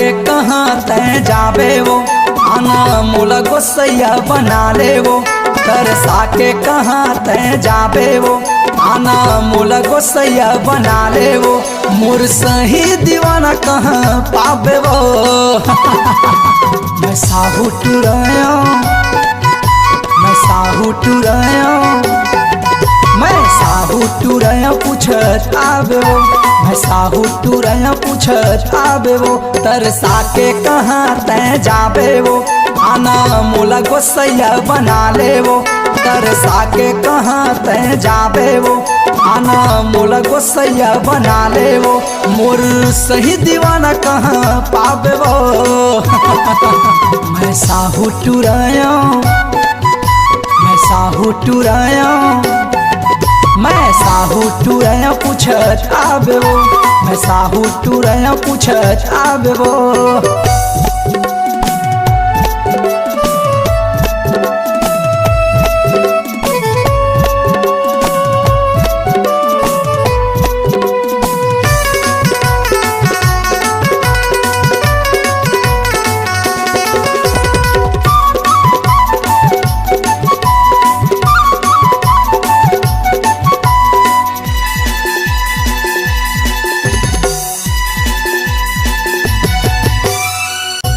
के कहाँ तय जाबे वो, आना मोला गोसैया बना ले वो। तरसा के कहाँ तय जाबे वो, आना मोला गोसैया बना ले वो। मोर सही दीवाना कहाँ पाबे वो। मैं साहू टुराया, मैं साहू टुराया, मैं साहू टुराया पूछत आबे वो, मैं साहू टुराया पूछत आबे वो। तरसा के कहाँ तय जाबे वो, आना मोला गोसैया बना ले वो। तरसा के कहाँ तय जाबे वो, आना मोला गोसैया बना ले वो। मोर सही दीवाना कहाँ पाबे वो। मैं साहू टुराया, मैं साहू टुराया, मैं साहू टुराया पूछत आबे वो, मैं साहू टुराया पूछत आबे वो।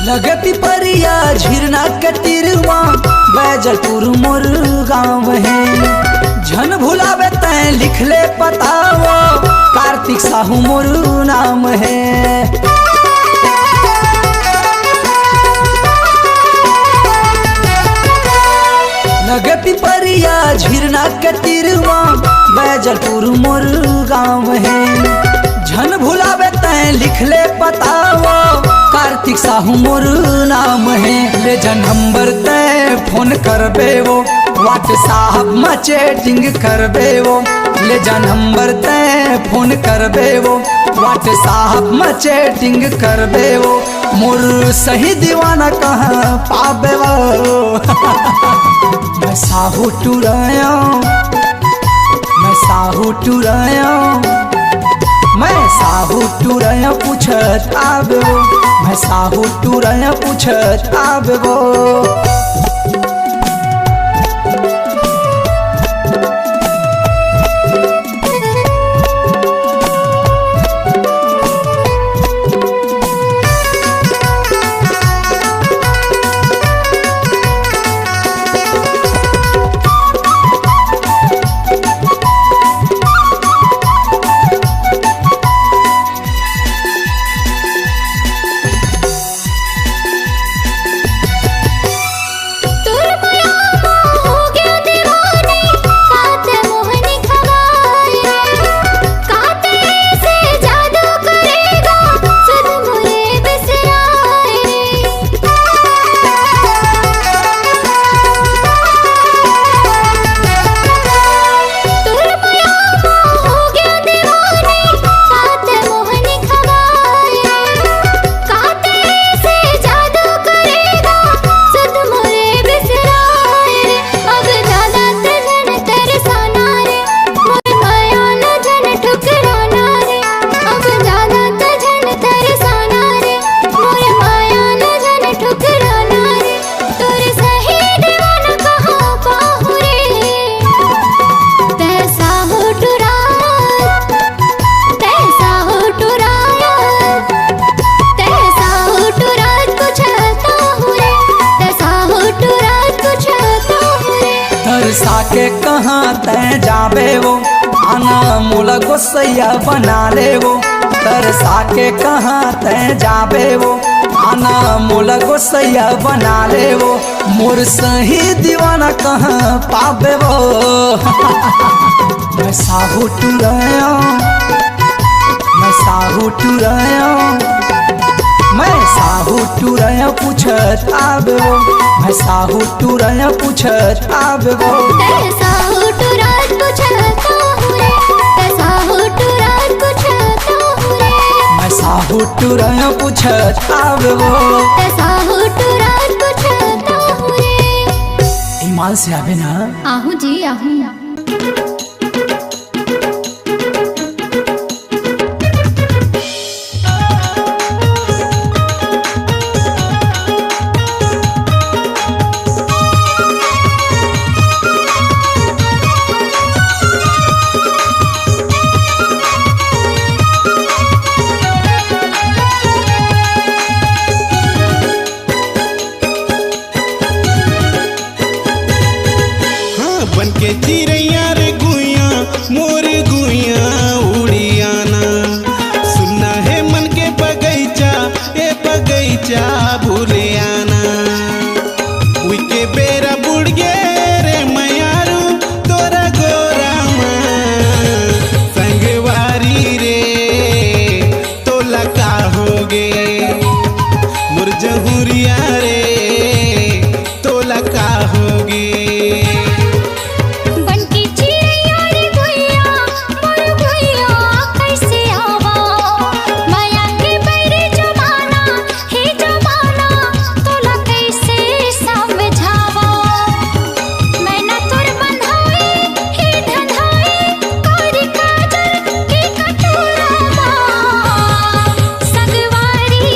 लगती परिया झिरना के तीरवा, बैजलपुर मोर गाँव है। झन भुलावे तैं लिख ले पतावा, कार्तिक साहू मोर नाम है। लगती परिया झिरना के तीरवा, बैजलपुर मोर गाँव है। झन भुलावे तैं लिख ले पतावा, कार्तिक साहू मोर नाम है। ले जन नंबर तय फोन करबे वो, व्हाट्सएप में चैटिंग करबे वो। ले जन नंबर तय फोन करबे वो, व्हाट्सएप में चैटिंग करबे वो। मोर सही दीवाना कहाँ पाबे वो। मैं साहू टुराया, मैं साहू टुराया, मैं साहू टुराया पूछत आबे वो, मैं साहू टुराया पूछत आबे वो। तरसा के कहाँ तय जाबे वो, आना मोला गोसैया बना ले वो। तरसा के कहाँ तय जाबे वो, आना मोला गोसैया बना ले वो। मोर सही दीवाना कहाँ पाबे वो। मैं साहू टुराया, मैं साहू टुराया, मैं साहू टुराया पूछत आबे वो, मैं साहू टुराया पूछत आबे वो। साहू टुरात पूछत आहू रे, साहू टुरात पूछत आहू रे। मैं साहू टुराया पूछत आबे वो, साहू टुरात पूछत आहू रे। ईमान से आबे ना। आहू जी आहू। के चिड़ैया रे गुइया मोर गुइया उड़ियाना सुनना है मन के बगैचा ए बगैचा भूले आना उइके बेरा बुड़ गे रे मयारू तोरा गोरा संगवारी रे तोला का होगे मुरझहुरिया रे तोला का होगे बनकी चिड़ैया रे गुइया मोर गुइया कैसे आवा माया के बैरे जमाना हे जमाना तोला कैसे समझावा मैं ना तोर बंधाई हे धंधाई कारी काजल के कटोरा संगवारी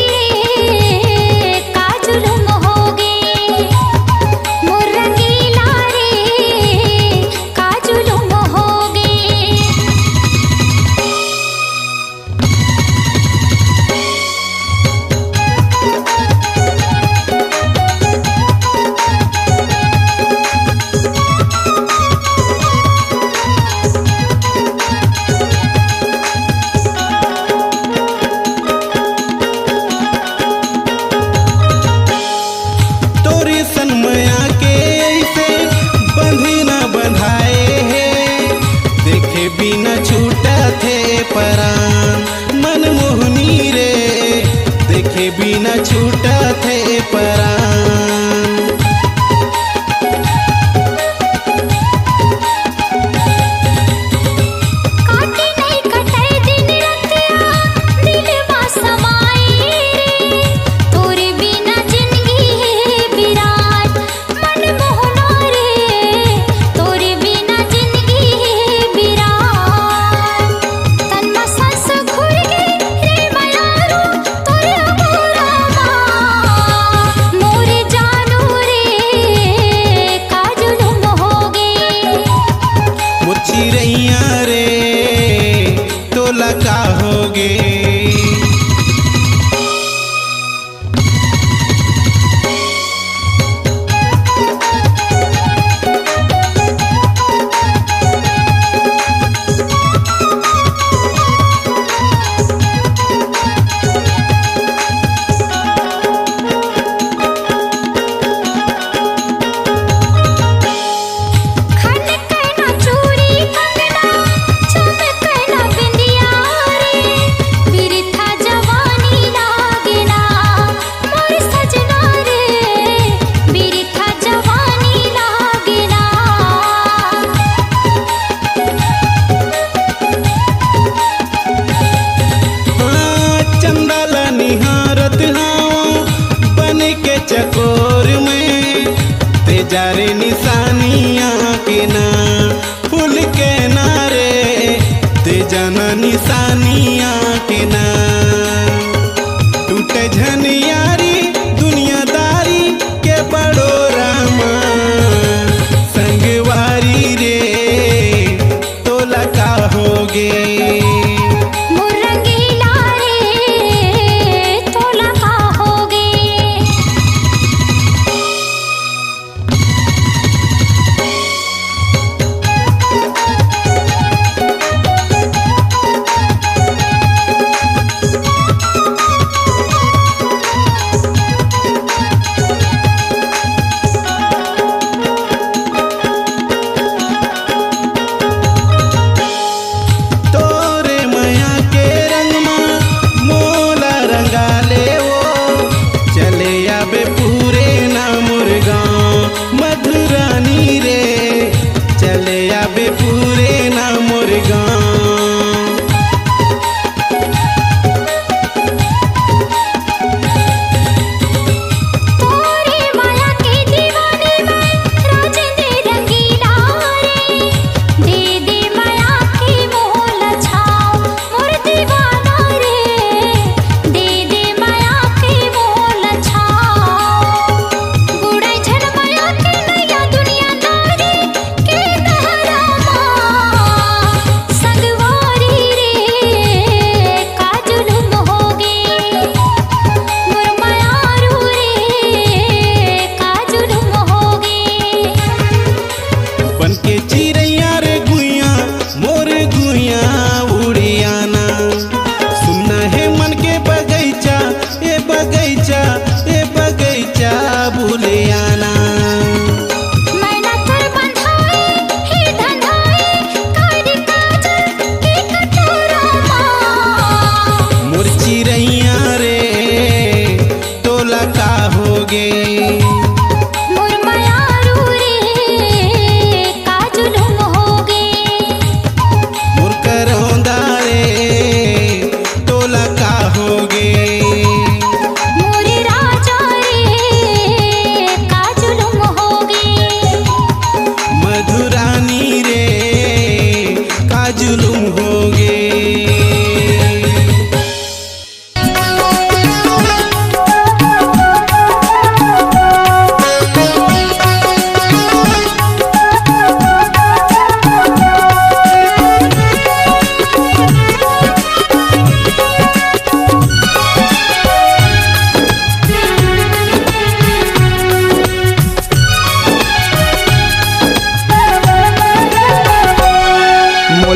काजुल होगे मोर रंगीला रे काजुल होगे तोरी सनमया के ऐसे बंधी न बंधाए है देखे बिना छूटा थे परान मन मोहनी रे देखे बिना छूटा थे परान काटी नहीं कटे दिन रतिया दिलवा समाई रे तोरे बिना जिंदगी है विराट मन मोहना रे तोरे बिना जिंदगी है विराट तन में सांस घुर गई रे मयारू तोरे मोरा मोरे जानू रे काजुल होगे वो चिड़ैया रे तोला का होगे खन कहना चूड़ी कंगना चमक कहना बिंदिया रे बिरथा जवानी लागना मोर सजना रे बिरथा जवानी लागना चंदाला निहारत हाँ बन के चकोर में तेजारे निशानिया के ना फूल के नारे तेजाना निशानिया के ना टूटे झनियारी दुनियादारी के बड़ो रामा संगवारी रे तोला का होगे मोर रंगीला रे तोला का होगे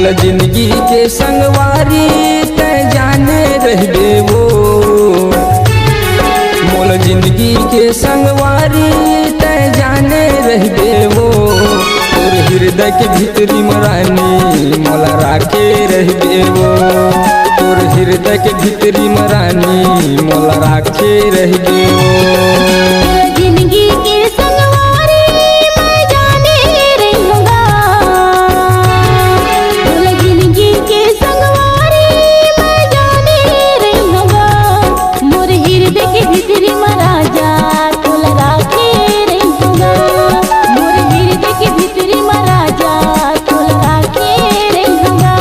मोल जिंदगी के संगवारी ते जाने रहबे वो, मोल जिंदगी के संगवारी ते जाने रहबे वो, तोर हृदय के भीतरी मरानी मोला राखे रहबे वो, तोर हृदय के भीतरी मरानी मोला राखे रहबे वो। जिंदगी के संगवारी मैं जाने रहूंगा, जिंदगी के संगवारी मैं जाने रहूंगा, मोर हृदय के भीतरी महाराजा तोला राखे रहूंगा, मोर हृदय के भीतरी महाराजा तोला राखे रहूंगा।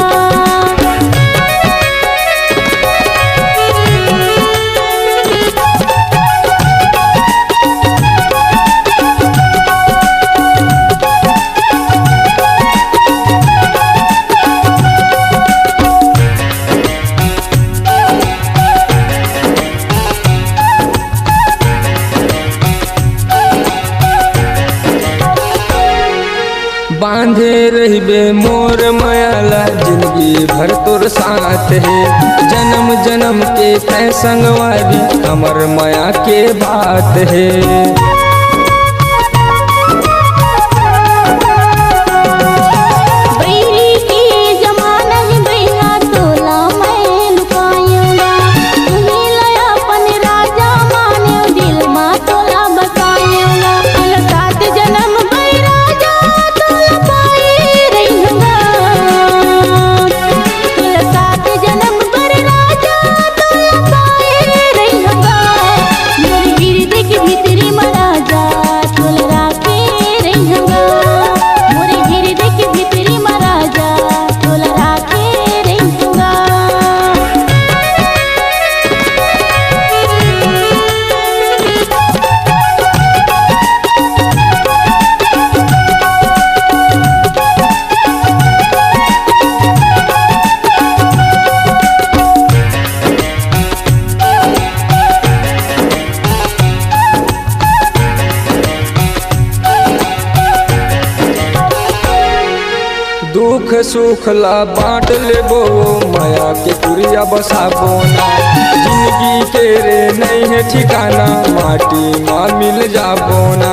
बांधे रहबे मोर मायाला जिंदगी भर तोर साथ है, जन्म जन्म के तै संगवारी हमर माया के बात है। बैरी के जमाना है बैरा तोला मैं लुकायूंगा, तुम्हें लया अपन राजा माने दिल माँ तोला बसायूंगा, सात जन्म बैराजा तोला पाए रहूंगा, सात जन्म बैराजा तोला पाए रहूंगा, मोर हृदय के भीतरी महाराजा तोला राखे रहूंगा, मोर हृदय के भीतरी महाराजा तोला राखे रहूंगा। दुख सुख ला बांट लेबो माया के पुरिया बसाबो ना, जिंदगी के रे नहीं है ठिकाना माटी माँ मिल जाबो ना।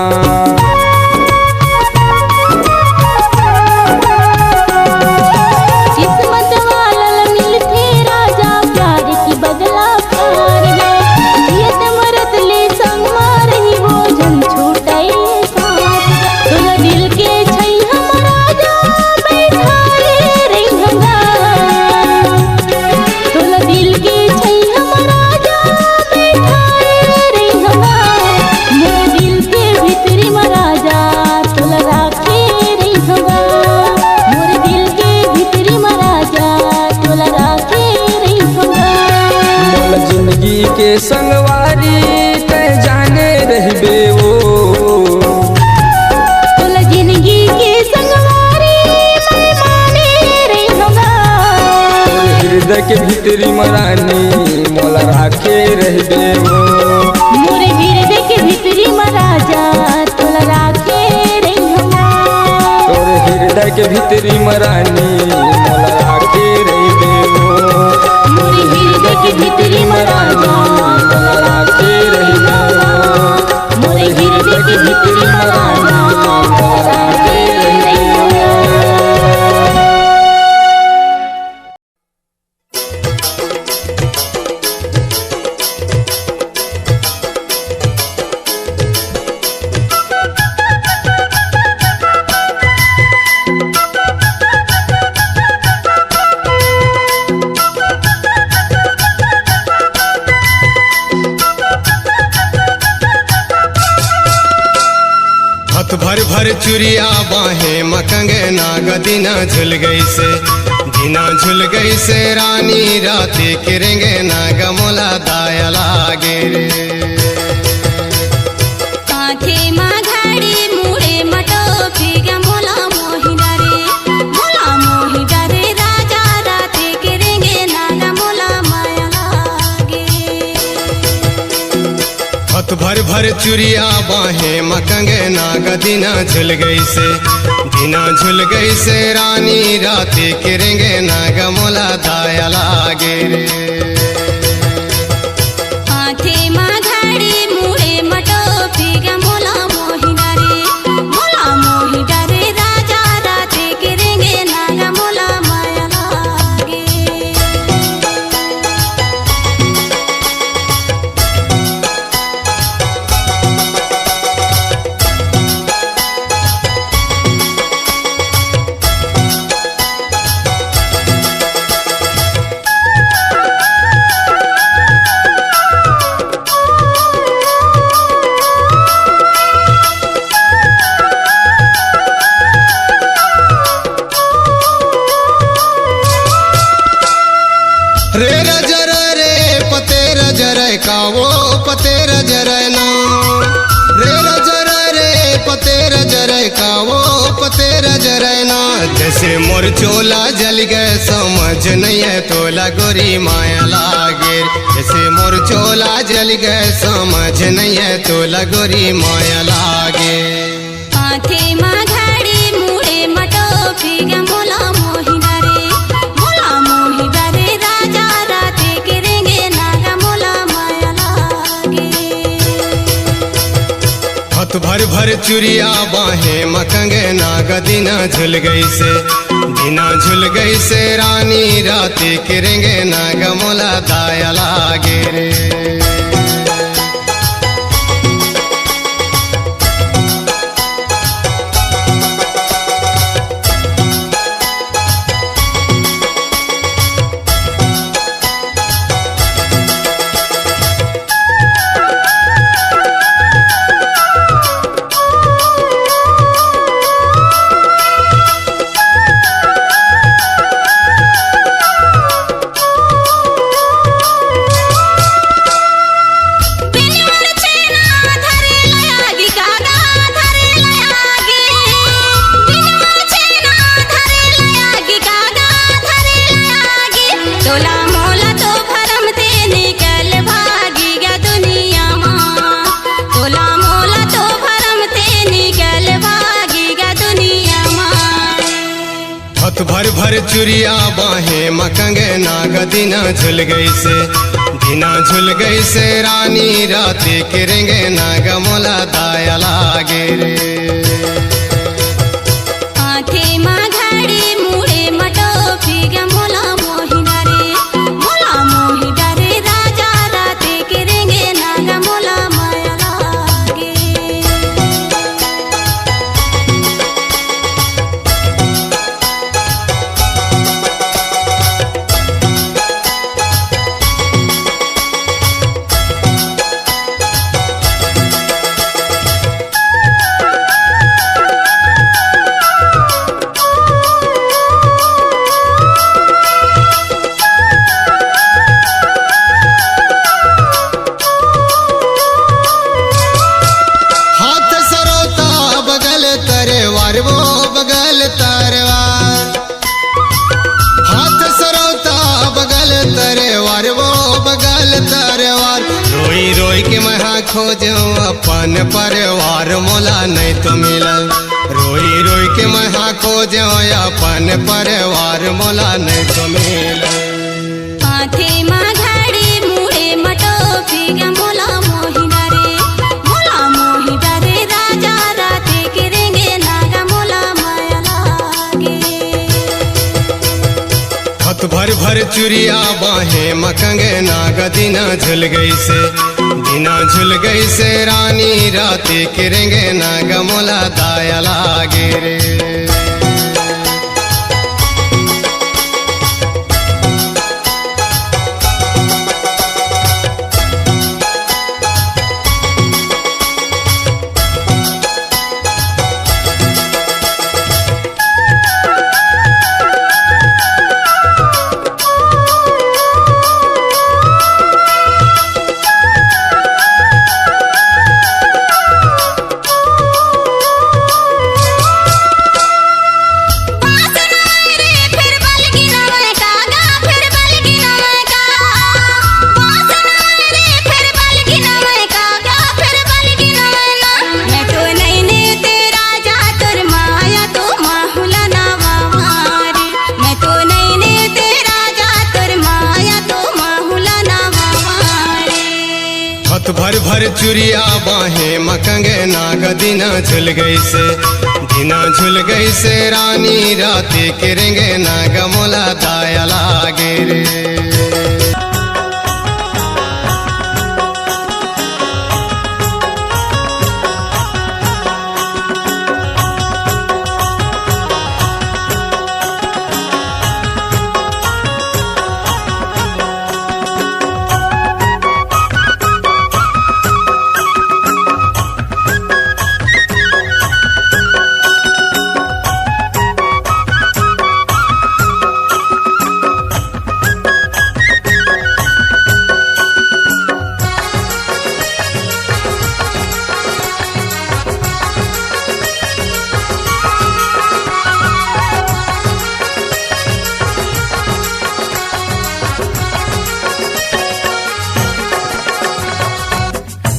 किस्मत वाला मिलते राजा प्यार की बदला कार है, जियत मरत ले संग मारही वो जन छूटाई साथ, तोला दिल के छै हम राजा बैठाए रहूंगा, तोला दिल के छै हम राजा बैठाए रहूंगा, मोर दिल के भीतरी महाराजा तोला राखे रहूंगा, मोर दिल के भीतरी महाराजा तोला राखे रहूंगा। मोल जिंदगी के संगवारी ते जाने रहबे वो, तोला जिंदगी के संगवारी मैं माने रहूंगा, तोर हृदय के भीतरी मरानी मोला राखे रहबे वो, मोर हृदय के भीतरी महाराजा तोला राखे रहूंगा, तोर हृदय के भीतरी मरानी मोला राखे रहबे वो, मोर हृदय के भीतरी महाराजा मोला राखे रहबे वो, मोर हृदय के भीतरी महाराजा तोला राखे रहूंगा। भर भर चुरिया बाहें मकंगे नाग दिना झुल गई से, दिना झुल गई से रानी राती किरेंगे नाग मोला दाया लागे रे। काखे माँ घाड़ी मुड़े मटो फिगा मोला मोही डरे राजा राते करेंगे नागा मोला माया लागे। भर भर चुरिया बाहें मकंगे नाग दिना झुल गई से, बिना झुल गई से रानी राती किरेंगे ना गमोला दाया लागे रे। आथे माघाडी मुळे मटोपी ग मोला मोही डारे राजा राते किरेंगे नागा मोला माया लागे। रे रजर रे पते रजर का वो पते रजर ना। रे रजर रे पते रजर का वो पते रजर ना। जैसे मोर चोला जल गए समझ नहीं है तोला गोरी माया लागे। जैसे मोर चोला जल गए समझ नहीं है तोला गोरी माया लागे। आथे माघाडी मुळे मटोपी ग मोला मोही डारे राजा राते किरेंगे नागा मोला माया लागे। हाथ भर भर चुरिया बाहें मकंगे नाग दिना झुल गई से। दिना झुल गई से रानी राती किरेंगे नाग मोला दाया लागे रे। हाथ भर भर चुरिया बाहें मकंगे नाग दिना झुल गई से। दिना झुल गई से रानी राती किरेंगे नाग मोला दाया लागे रे। आथे माघाडी मुळे मटोपी ग मोला मोही डारे राजा राते किरेंगे नागा मोला माया लागे। हाथ सरोता बगल तरवार वो बगल तरवार। हाथ सरोता बगल तरवार वो बगल तरवार। रोई रोई के महा खोजो अपन परिवार मोला नहीं तो मिलल। रोई रोई के महा खोजो अपन परिवार मोला नहीं तो मिलल। आथे माघाडी मुळे मटोपी ग मोला मोही डारे राजा राते किरेंगे नागा मोला माया लागे। हाथ भर भर चुरिया बाहें मकंगे नाग दिना झुल गई से। दिना झुल गई से रानी राती किरेंगे नाग मोला दाया लागे रे। भर चुरिया बाहें मकंगे नाग दिना झुल गई से, दिना झुल गई से रानी राती किरेंगे नाग मोला दाया लागे रे।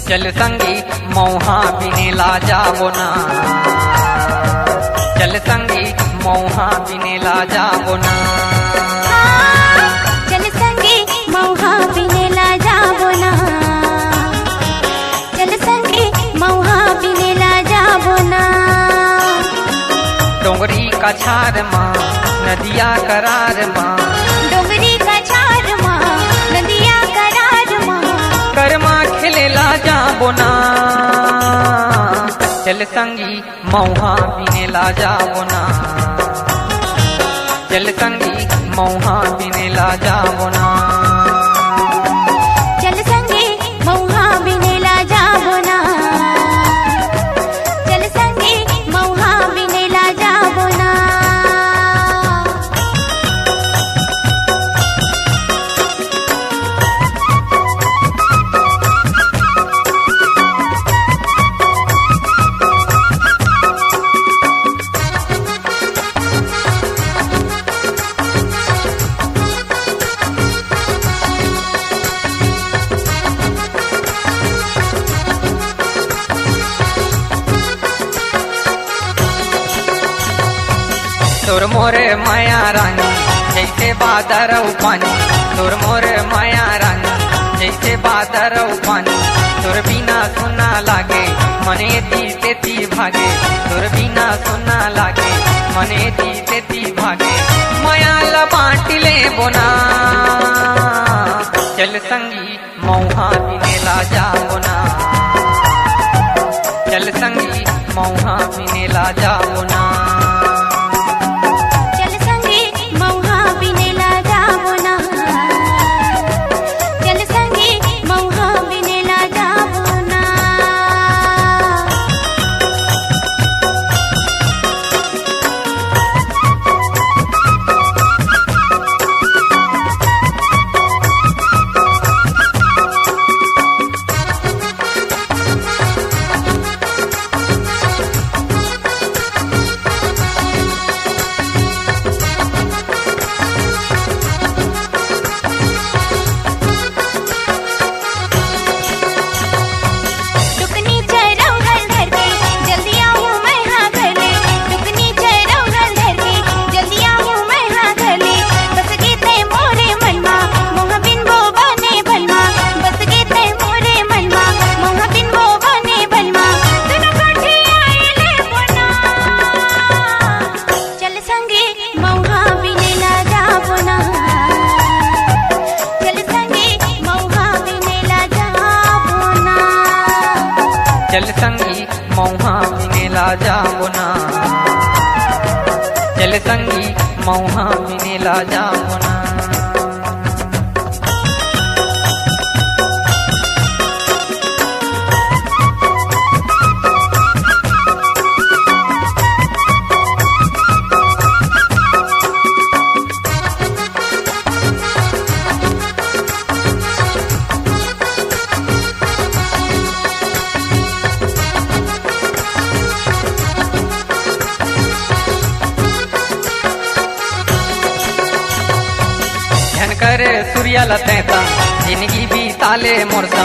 चल संगी मौहा बिने ला जाबो ना, चल संगी मौहा बिने ला जाबो ना। चल संगे मौहा बिने ला जाबो ना, चल संगे मौहा बिने ला जाबो ना। डोंगरी का छार माँ नदिया करार माँ, डोंगरी का छार माँ नदिया करार माँ। करमा खिले ला जाबो ना, चल संगी मौहा बिने ला जाबो ना, चल संगी मौहा बिने ला जाबो ना। चल संगे मौहा बिने ला जाबो ना, चल संगे मौहा बिने ला जाबो ना। तोर मोरे माया रानी जैसे बादर पानी, तोर मोरे माया रानी जैसे बादर पानी। तोर बिना सुना लागे मने ती ती भागे, तोर बिना सुना लागे मने ती भागे। माया ला बाटी ले बोना, चल संगी मौहा बिने ला जाबो ना, चल संगी मौहा बिने ला जाबो ना। चल संगी मौहा बिने ला जाबो ना, चल संगी मौहा बिने ला जाबो ना। झनकर सूर्य लतेता जिंदगी भी ताले मोरसा,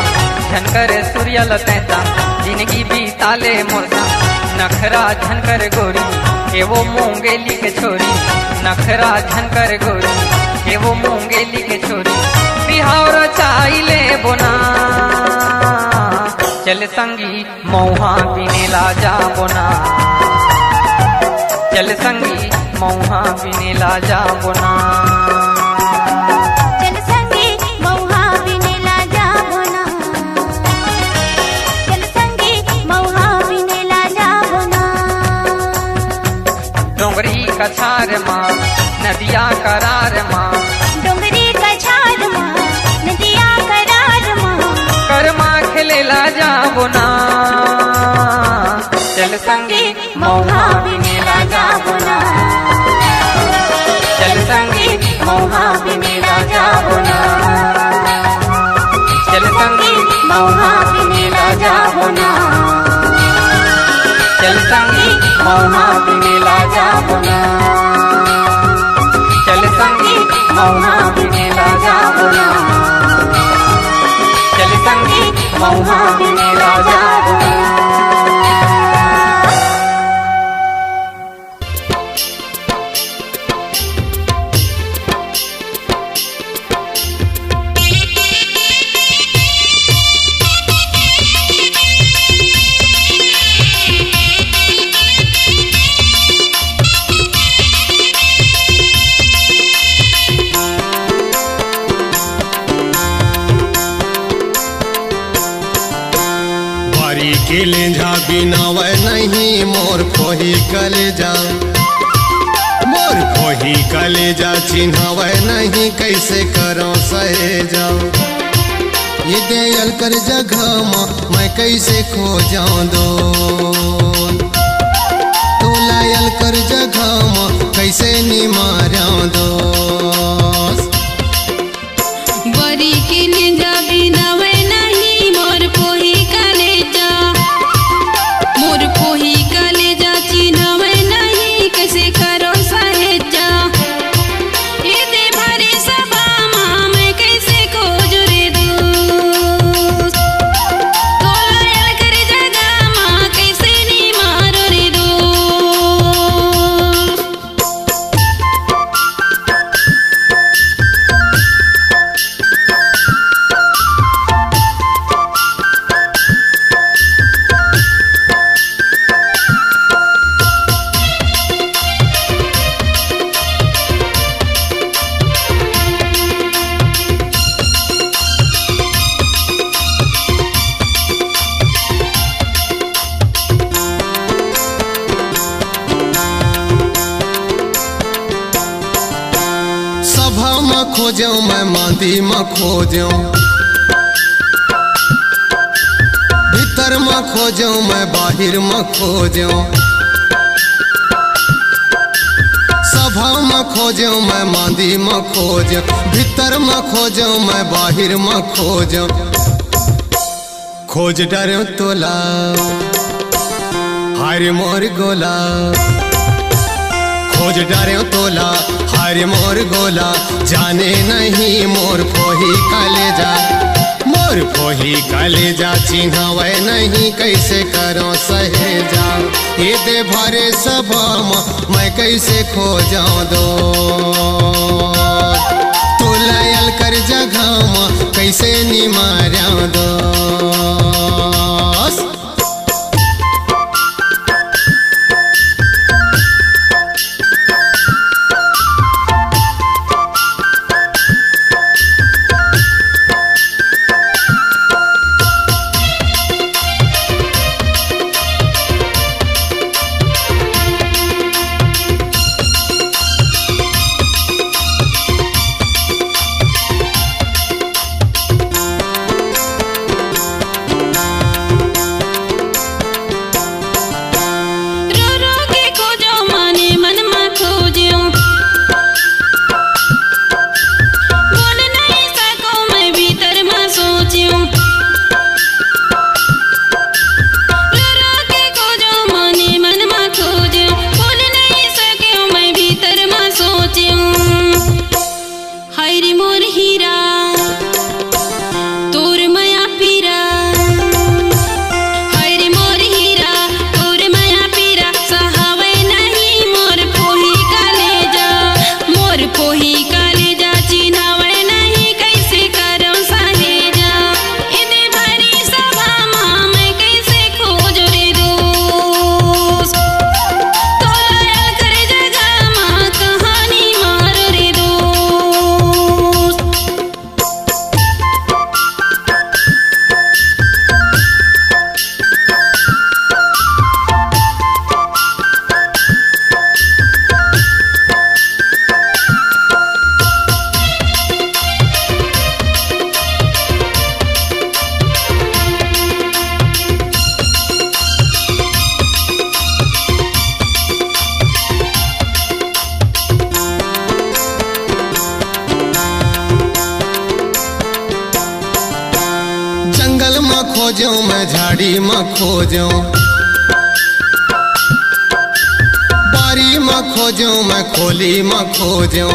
झनकर सूर्य लतेता जिंदगी भी ताले मोरसा। नखरा झनकर गोरी के वो मूंगेली के छोरी, नखरा झनकर गोरी के वो मूंगेली के छोरी। बिहार चाइले बोना चल संगी मौहा बिनेला जाबो ना, चल संगी मौहा बिनेला जाबो ना। चल संगे मौहा बिनेला जाबो ना, चल संगे मौहा बिनेला जाबो ना। डोंगरी कछार माँ नदिया करार माँ, डोंगरी कछार माँ नदिया करार माँ, करमा खेलेला जाबो ना। चल संगी मौहा बिनेला जाबो ना, चल संगी मौहा बिनेला जाबो ना, चल संगी मौहा बिनेला जाबो ना, चल संगी मौहा बिनेला जाबो ना, चल संगी मौहा बिनेला जाबो ना, चल संगी मौहा बिनेला जाबो ना। के लेंझा बिनावे नहीं मोर खोही कलेजा, मोर खोही कलेजा चिन्हावे नहीं कैसे करो सहेजा। ये दयाल कर जगह मैं कैसे खो जाऊं दो, तो लायल कर जगह कैसे निमारा दो। बरी के लेंझा बिनावे नहीं मोर कोही कलेजा, मोर कोही कलेजा चिन्हवे नहीं कैसे करो सहेजा। ये दे भरे सभा माँ मैं कैसे खोज रे दोस्त, तो लायल कर जगह माँ कैसे नी मारो रे दोस्त। सभा में खोजो मैं मांदी में खोजो, भीतर में खोजो मैं बाहर में खोजो। सभा में खोजो मैं मांदी में खोजो, भीतर में खोजो मैं बाहर में खोजो। खोज डरो तोला हार मोर गोला, खोज डरो तोला हार मोर गोला। जाने नहीं मोर खोही कलेजा, मोर खोही कलेजा चिन्हावे नहीं कैसे करो सहेजा। ये दे भरे सभा मैं कैसे खो जाऊं दो, तो लायल कर जगह कैसे निमारा दो। मैं झाड़ी में खोजो, बारी में खोजो मैं खोली में खोजो,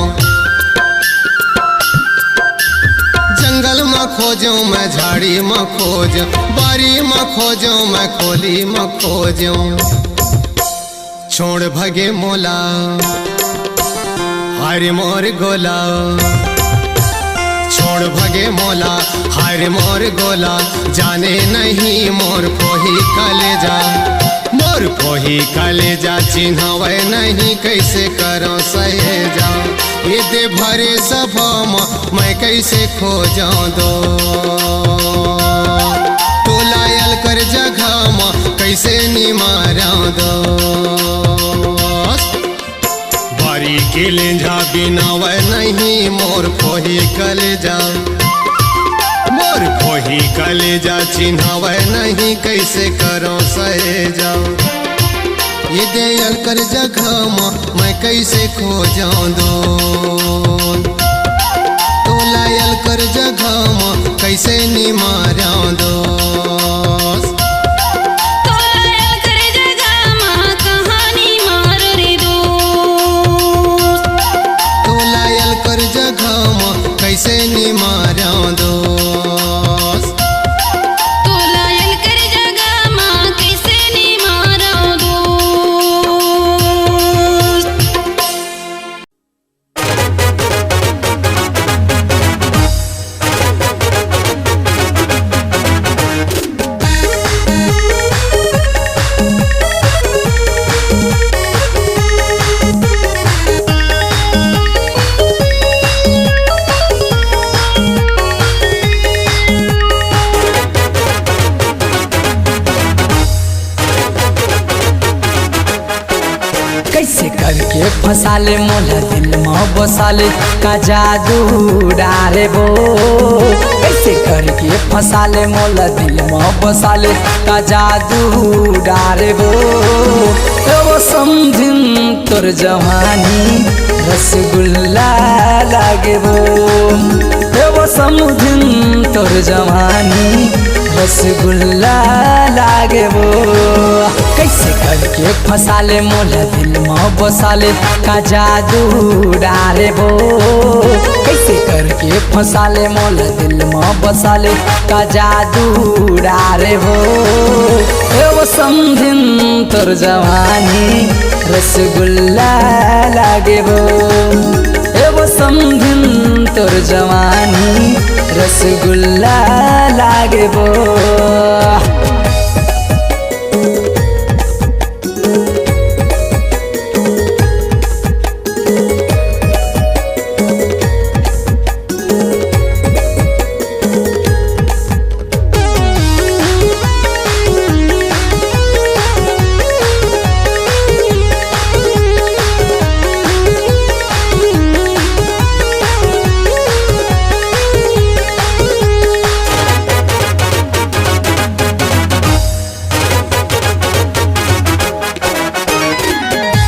जंगल में खोजो मैं झाड़ी में खोजो, बारी में खोजो मैं खोली में खोजो। छोड़ भगे मोला हरि मोर गोला, छोड़ भगे मोला हरि मोर गोला, जाने नहीं मोर कोही कलेजा, मोर कोही कलेजा चिन्हवे नहीं कैसे करो सहेजा। ये दे भरे सभा मैं कैसे खो जाऊं दो, तो लायल कर जगह में कैसे निमारा दो। बारी के लेंझा बिना वह नहीं मोर कोही कलेजा, मोर कोही कलेजा चिन्हवे नहीं कैसे करो सहेजा। ये दयाल कर जगह मैं कैसे खो जाऊं दो, तो लायल कर जगह कैसे निमारा दो। कैसे निमारा दोस्त, तो लायल कर जगह माँ कैसे निमारा दोस्त। कैसे करके फसाले मोला दिल में बसाले का जादू डारे वो, कैसे करके फसाले मोला दिल में बसाले का जादू डारे वो समझिन तोर जवानी रसगुल्ला लागे वो समझिन तोर जवानी रसगुल्ला लागे वो। कैसे करके फसाले मोला दिल में बसाले का जादू डारे वो, कैसे करके फसाले मोला दिल में बसाले का जादू डारे वो समझिन तोर जवानी रसगुल्ला लागे वो समझिन तोर जवानी रसगुल्ला लागे वो।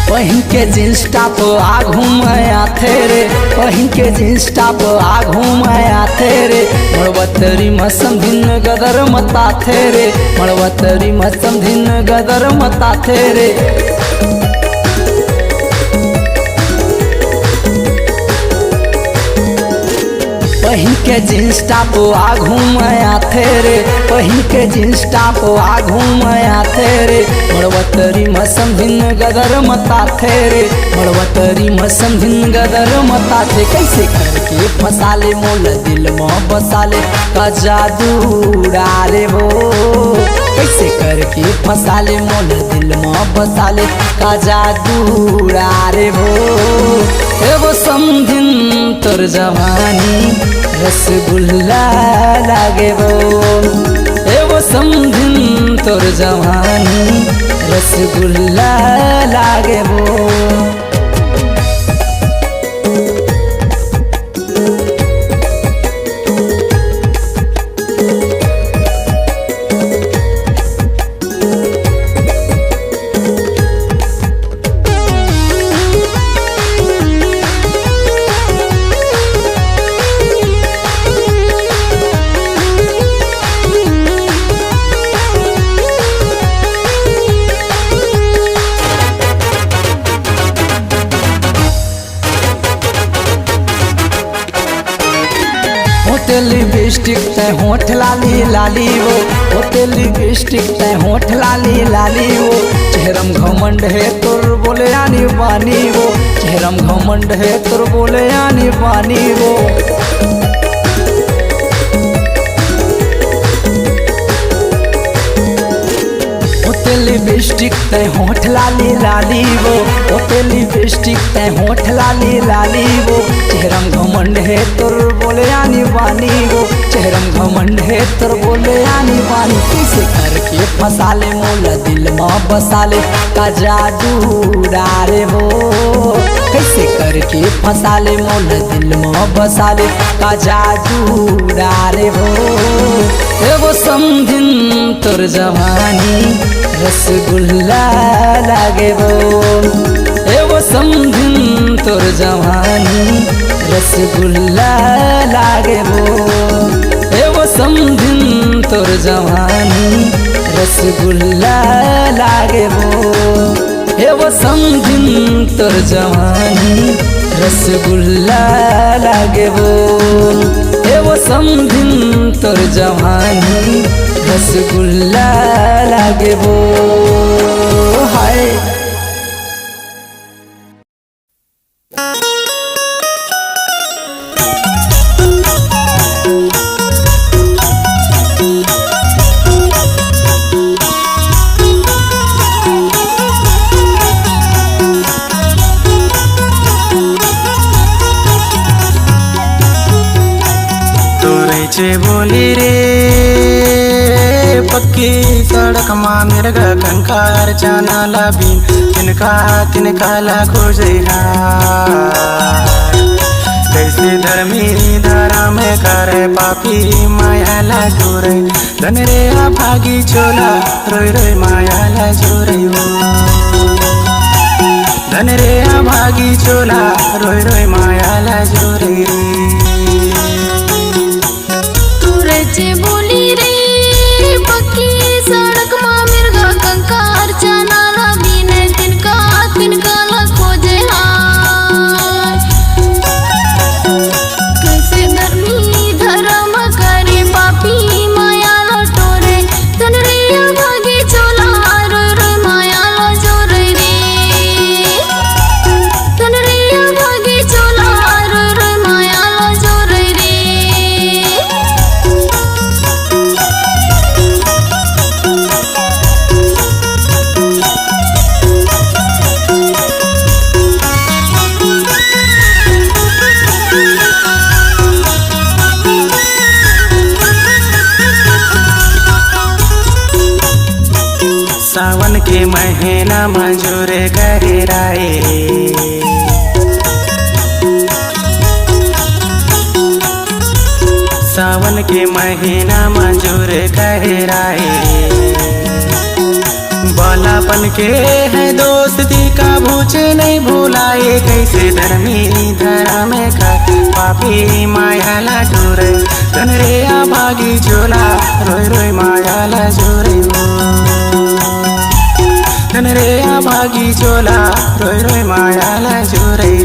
पहिन के जींस टॉप आघू में आथे रे, पहिन के जींस टॉप आघू में आथे रे, मड़वतरी मसम दिन गदर मताथे रे, मड़वतरी मसम दिन गदर मताथे रे। पहिन के जींस टॉप आघू में आथे रे, पहिन के जींस टॉप आघू में आथे रे, मड़वतरी मसम दिन गदर मताथे रे, मड़वतरी मसम दिन गदर मताथे। कैसे करके फसाले मोला दिल में बसाले का जादू डारे वो, कैसे करके फसाले मोला दिल में बसाले का जादू डारे वो समझिन तोर जवानी रसगुल्ला लागे वो समझिन तोर जवानी रसगुल्ला लागे वो। होते लिपस्टिक ते होठ लाली लाली वो, होते लिपस्टिक ते होठ लाली लाली वो। चेहरम घमंड है तुर बोले आनी बानी वो, चेहरम घमंड है तुर बोले आनी बानी वो। होते लिपस्टिक ते होठ लाली लाली वो, होते लिपस्टिक ते होठ लाली लाली वो। चेहरम घमंड है तुर बोले आनी बानी वो, चेहरम घमंड है तुर बोले आनी बानी। कैसे करके फंसा ले मोला दिल में बसा ले का जादू डारे वो, कैसे करके फंसा ले मोला दिल में बसा ले का जादू डारे वो। एगो समझिन तोर जवानी रसगुल्ला लागे वो, एगो समझिन तोर जवानी रसगुल्ला लागे वो, एगो समझिन तोर जवानी रसगुल्ला लागे वो। एगो समझिन तोर जवानी रसगुल्ला लागे वो, एगो समझिन तोर जवानी रसगुल्ला लागे वो। हाय चे बोली रे पक्की सड़क माँ मिर्गा कंकार जाना लाबिन तिनका ला खोजे कैसे धर्मी धारा में करे पापी माया ला जोरे धन रे आ भागी चोला रोई रोई माया ला जोरे धन रे आ भागी चोला रोई रोई माया ला जोरे चे बोली रे पक्की सड़क माँ मिर्गा कंकार चना रबीन तिनका ला खोजे हाय कैसे धर्मी धर्म करे पापी माया ला टोरे धन रे भागी चोला रोई रोई माया ला जोरे रे धन रे भागी चोला रोई रोई माया ला जोरे रे। सावन के महीना मंजूर करे राए सावन के महीना मंजूर करे राए बालापन के है दोस्ती का भूचे नहीं भूलाए कैसे धर्मी धरा में का पापी माया ला टोरे धन रे आ भागी चोला रोई रोई माया ला जोरे धन रे आ भागी चोला रोई रोई माया ला जोरे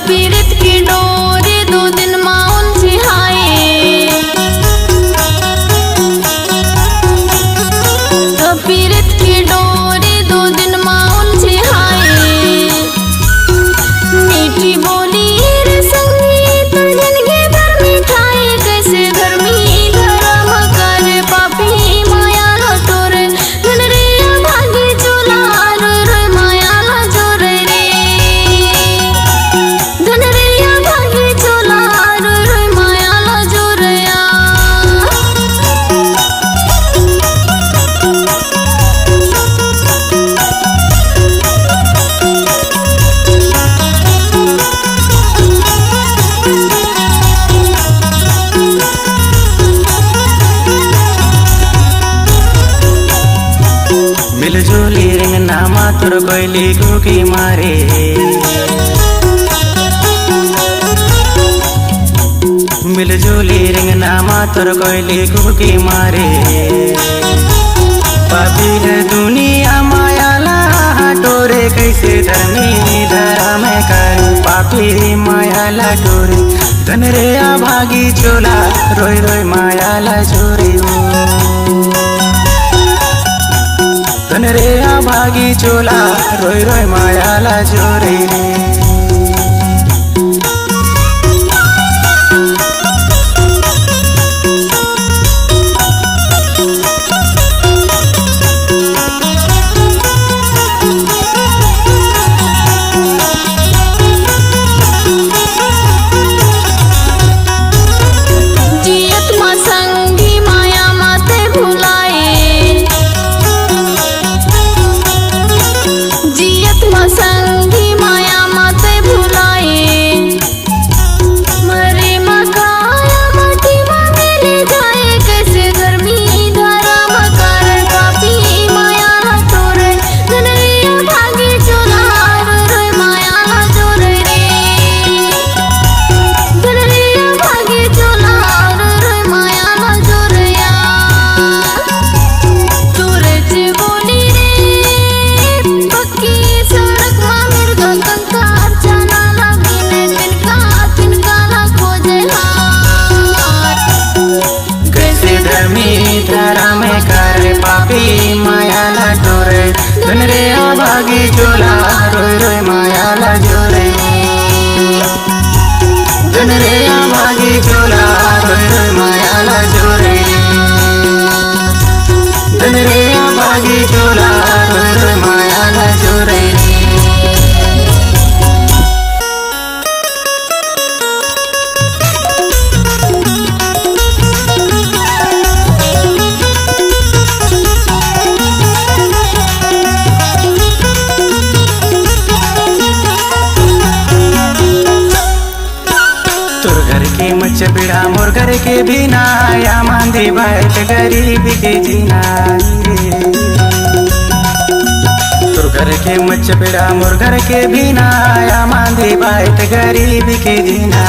पीड़ित की डोरे 2 दिन माउन सिहाए तो मिलजुली रिंगना मातुर कोयली कुकी मारे मिलजुली रिंगना मातुर कोयली कुकी मारे पापी है दुनिया मायाला टोरे कैसे धर्मी धर्म कर पापी मायाला टोरे धन रे भागी चोला रोय रोय मायाला चोरी धन रे भागी चोला रोय रोय मायाला चोरी रे धन रे भागी चोला रोय रोय मायाला जोरे धन रे भागी चोला रोय रोय मायाला जोरे धन रे भागी चोला रोय रोय मायाला जोरे मच बिड़ा मोर घर के बिना या मांदी बैठ गरीब के जीना तोर घर के मच बिड़ा मोर घर के बिना या मांदी बैठ गरीब के जीना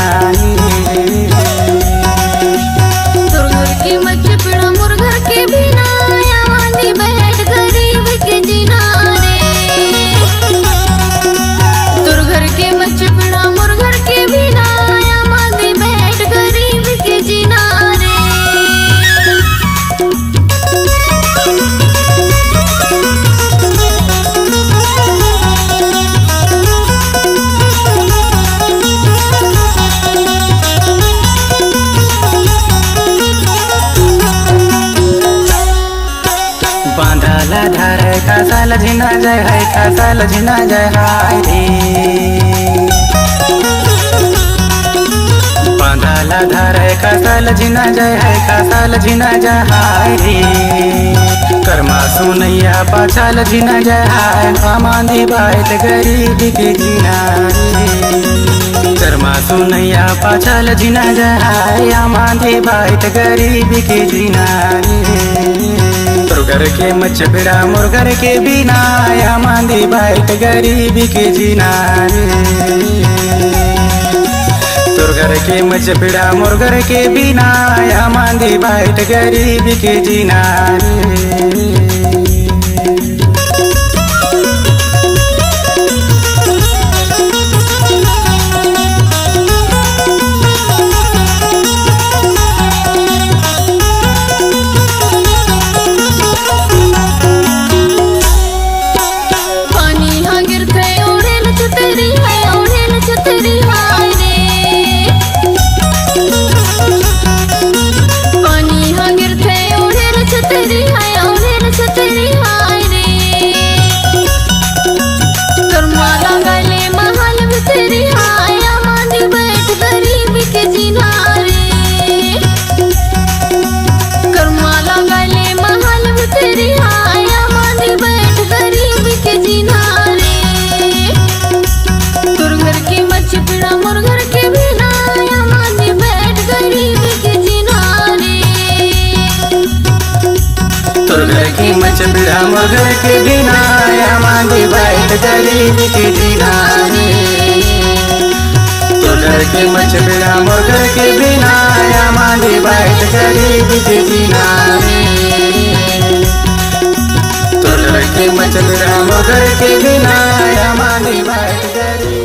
तोर घर के मच बिड़ा मोर घर के बिना या मांदी बैठ गरीब के जीना रे तोर घर के मच बिड़ा मोर घर के बिना बांधाला धार कासाल झिना जय है कासाल झिना जय हाय रे बांधाला धार कासाल झिना जय है कासाल झिना जय हाय रे कर्मा सुनैया पाछाल झिना जय हाय मामांदी बात गरीब के जीना रे कर्मा सुनैया पाछाल झिना जय हाय मामांदी बात गरीब के जीना रे घर के मच बिड़ा मोर घर के बिना या मांदी बैठ गरीब के जीना तोर घर के मच बिड़ा मोर घर के बिना या मांदी बैठ गरीब के जीना पानी हाँ गिरते ओढ़े छतरी है तोर घर के मच बिड़ा मोर घर के बिना या मांगे बैठ गरीबी के बिना तोर घर के मच बिड़ा मोर घर के बिना या मांगे बैठ गरीबी के बिना तोर घर के मच बिड़ा मोर घर के बिना या मांगे बैठ गरीबी